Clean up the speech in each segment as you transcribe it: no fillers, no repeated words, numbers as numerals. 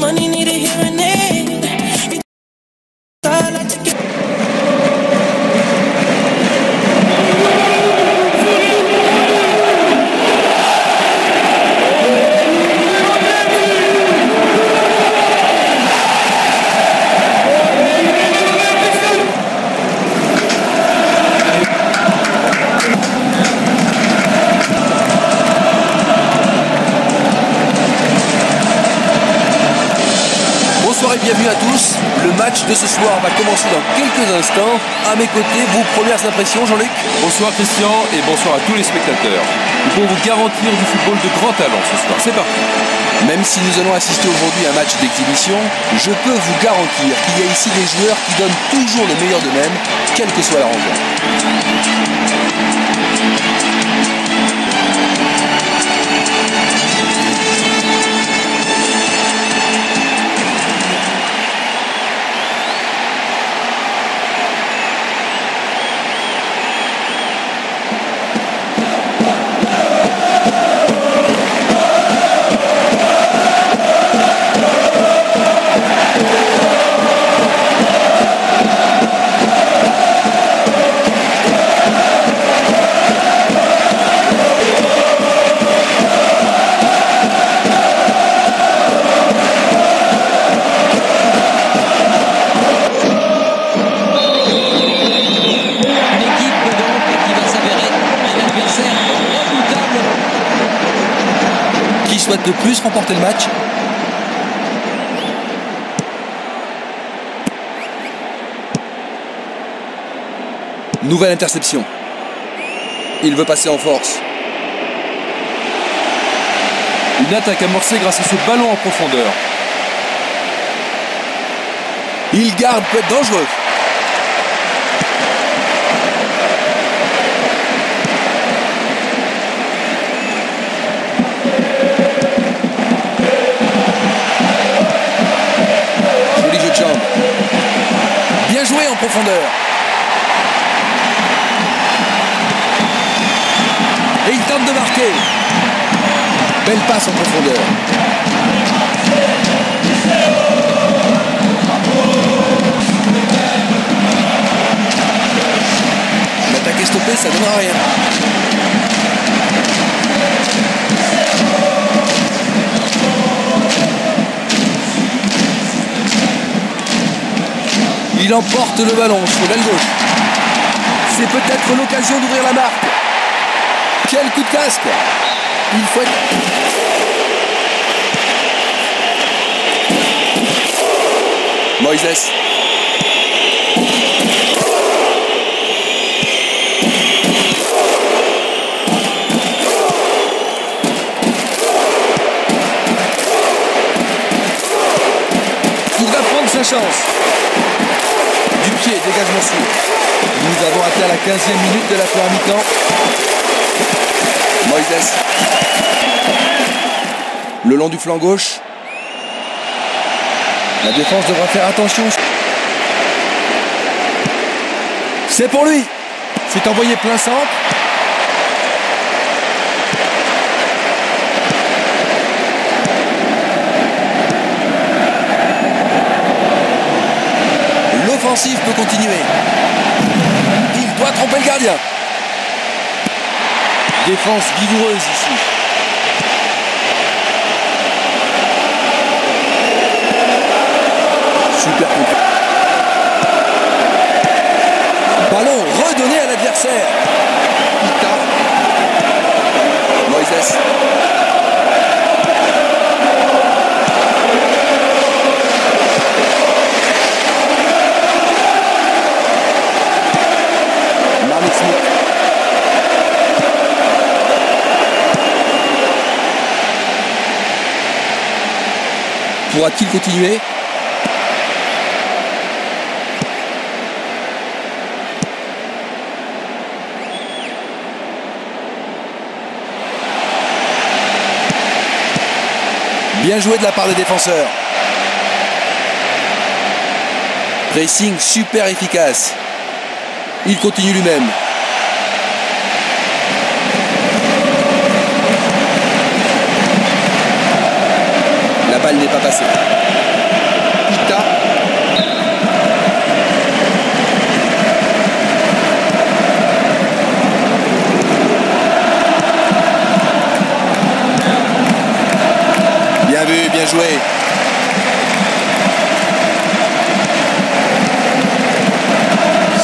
money, need a hearing aid. I like to get bienvenue à tous. Le match de ce soir va commencer dans quelques instants. À mes côtés, vos premières impressions, Jean-Luc? Bonsoir Christian et bonsoir à tous les spectateurs. Nous pouvons vous garantir du football de grand talent ce soir. C'est parti. Même si nous allons assister aujourd'hui à un match d'exhibition, je peux vous garantir qu'il y a ici des joueurs qui donnent toujours le meilleur d'eux-mêmes, quelle que soit la rencontre. Souhaite de plus remporter le match. Nouvelle interception. Il veut passer en force. Une attaque amorcée grâce à ce ballon en profondeur. Il garde, peut être dangereux. Bien joué en profondeur. Et il tente de marquer. Belle passe en profondeur. L'attaque est stoppée, ça ne donnera rien. Il emporte le ballon sur l'aile gauche. C'est peut-être l'occasion d'ouvrir la marque. Quel coup de casque! Il faut être... Moïse. Il va prendre sa chance. Du pied, dégagement sûr. Nous avons atteint la 15e minute de la première mi-temps. Moïse. Le long du flanc gauche. La défense devra faire attention. C'est pour lui. C'est envoyé plein centre. L'offensive peut continuer. Il doit tromper le gardien. Défense vigoureuse ici. Super contre. Ballon redonné à l'adversaire. Il tape. Moïse. Pourra-t-il continuer? Bien joué de la part des défenseurs. Pressing super efficace. Il continue lui-même. La balle n'est pas passée. bien joué.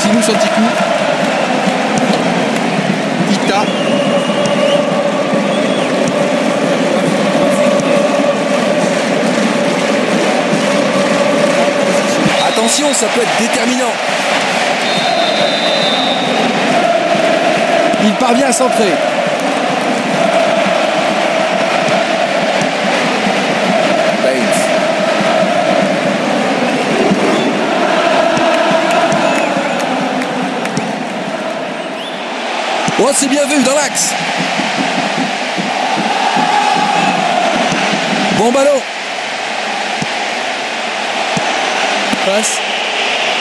Sinous Antikou. Ita. Attention, ça peut être déterminant. Il parvient à centrer. Oh, c'est bien vu dans l'axe. Bon ballon. Passe.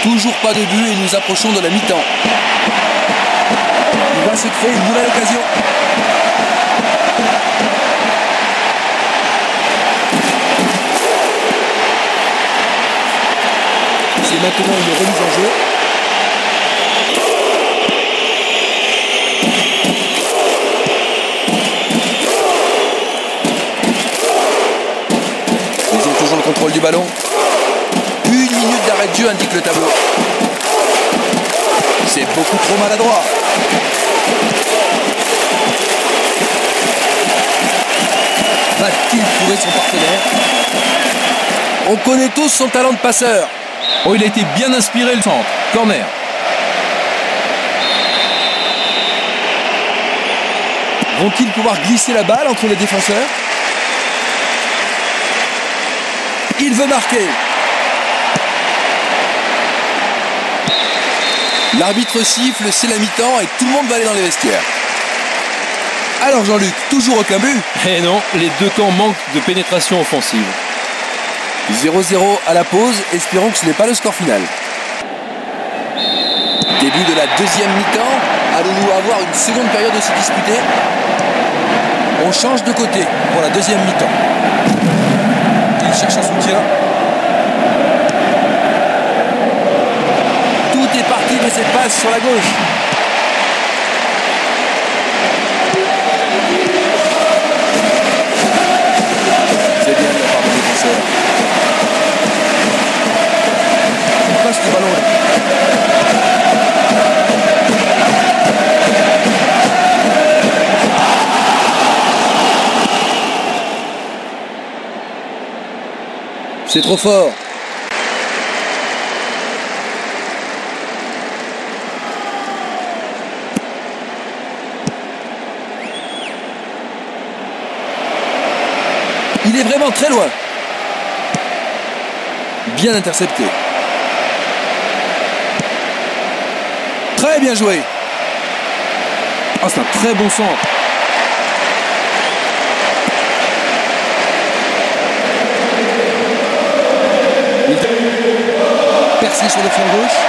Toujours pas de but et nous approchons de la mi-temps. Il va se créer une nouvelle occasion. C'est maintenant une remise en jeu. Toujours le contrôle du ballon. 1 minute d'arrêt de jeu indique le tableau. C'est beaucoup trop maladroit. Va-t-il trouver son partenaire? On connaît tous son talent de passeur. Oh, il a été bien inspiré le centre. Corner. Vont-ils pouvoir glisser la balle entre les défenseurs? Il veut marquer. L'arbitre siffle, c'est la mi-temps et tout le monde va aller dans les vestiaires. Alors Jean-Luc, toujours aucun but? Eh non, les deux camps manquent de pénétration offensive. 0-0 à la pause, espérons que ce n'est pas le score final. Début de la deuxième mi-temps. Allons-nous avoir une seconde période aussi disputée? On change de côté pour la deuxième mi-temps. Il cherche un soutien. Tout est parti de cette passe sur la gauche. C'est bien de la part du défenseur. Il passe le ballon. C'est trop fort. Il est vraiment très loin. Bien intercepté. Très bien joué. Ah, c'est un très bon centre. Percé sur le flanc gauche.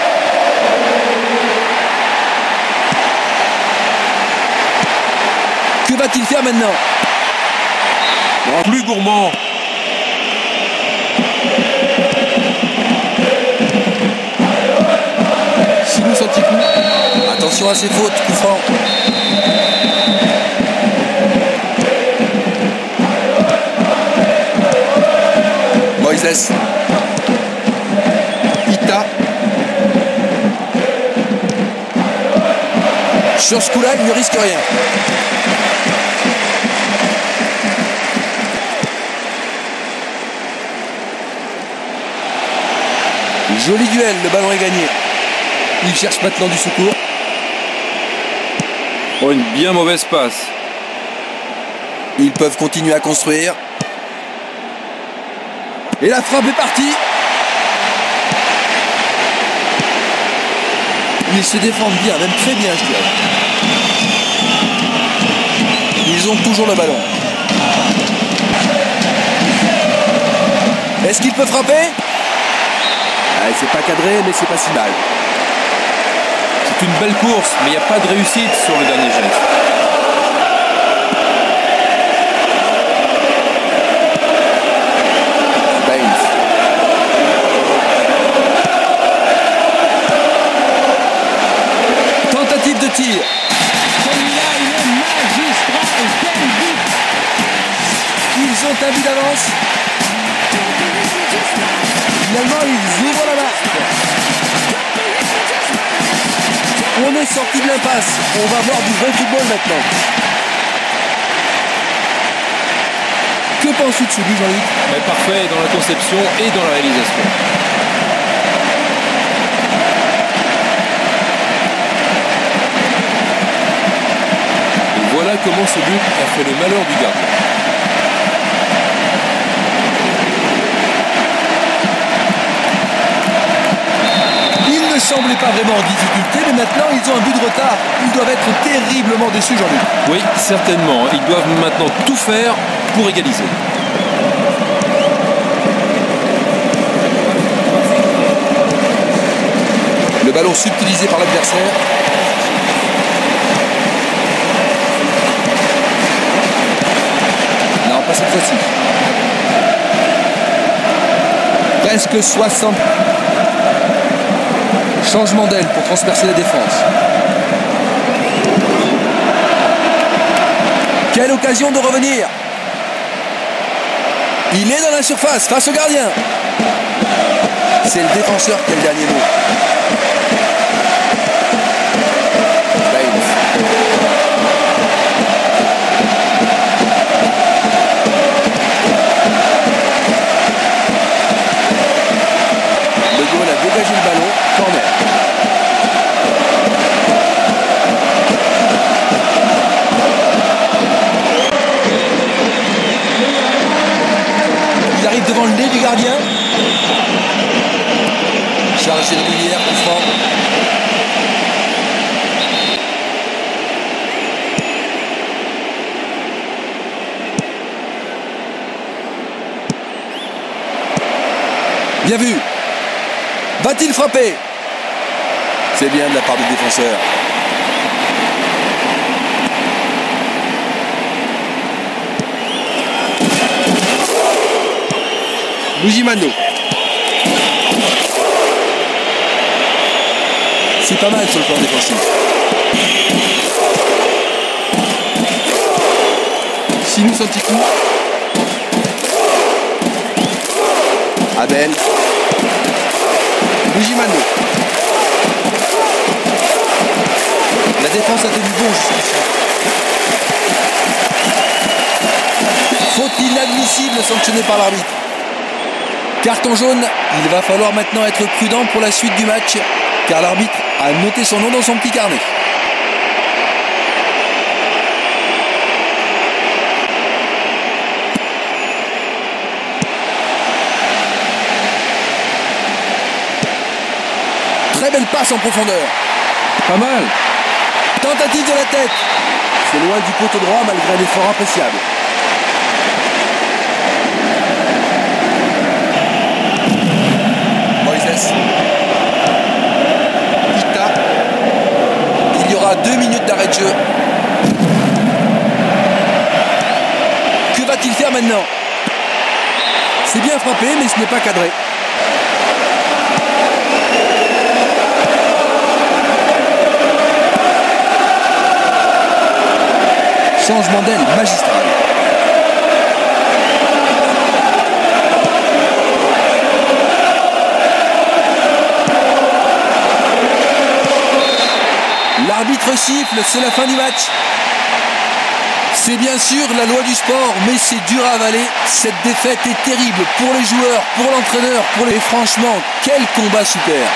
Que va-t-il faire maintenant? Plus gourmand. Sinous Antikou. Attention à ses fautes, coup franc. Moïse. Ita. Sur ce coup-là, il ne risque rien. Joli duel, le ballon est gagné. Il cherche maintenant du secours. Oh, une bien mauvaise passe. Ils peuvent continuer à construire. Et la frappe est partie. Ils se défendent bien, même très bien, je dirais. Ils ont toujours le ballon. Est-ce qu'il peut frapper? C'est pas cadré, mais c'est pas si mal. C'est une belle course, mais il n'y a pas de réussite sur le dernier geste. Baines. Tentative de tir. Celui-là, il est magistral. Quel but! Ils ont un but d'avance. Finalement, ils ouvrent la marque. On est sorti de l'impasse. On va voir du vrai football maintenant. Que penses-tu de ce but, Jean-Luc? Parfait dans la conception et dans la réalisation. Et voilà comment ce but a fait le malheur du gardien. Ils ne semblaient pas vraiment en difficulté, mais maintenant ils ont un but de retard. Ils doivent être terriblement déçus, Jean-Luc. Oui, certainement. Ils doivent maintenant tout faire pour égaliser. Le ballon subtilisé par l'adversaire. Non, pas cette fois-ci. Presque 60. Changement d'aile pour transpercer la défense. Quelle occasion de revenir. Il est dans la surface face au gardien. C'est le défenseur qui a le dernier mot. Le goal a dégagé le ballon. Corner. Il arrive devant le nez du gardien. Charge régulière, coup franc. Bien vu. Va-t-il frapper? C'est bien de la part du défenseur. Bougimano. C'est pas mal sur le plan défensif. Sinou Santikou. Abel. Bougimano. La défense a tenu bon jusqu'ici. Faute inadmissible sanctionnée par l'arbitre. Carton jaune, il va falloir maintenant être prudent pour la suite du match, car l'arbitre a noté son nom dans son petit carnet. Très belle passe en profondeur. Pas mal. Tentative de la tête. C'est loin du poteau droit malgré un effort appréciable. Moïse. Ita. Il y aura 2 minutes d'arrêt de jeu. Que va-t-il faire maintenant? C'est bien frappé, mais ce n'est pas cadré. Changement d'aile magistral. L'arbitre siffle, c'est la fin du match. C'est bien sûr la loi du sport, mais c'est dur à avaler. Cette défaite est terrible pour les joueurs, pour l'entraîneur, pour les... Et franchement, quel combat super!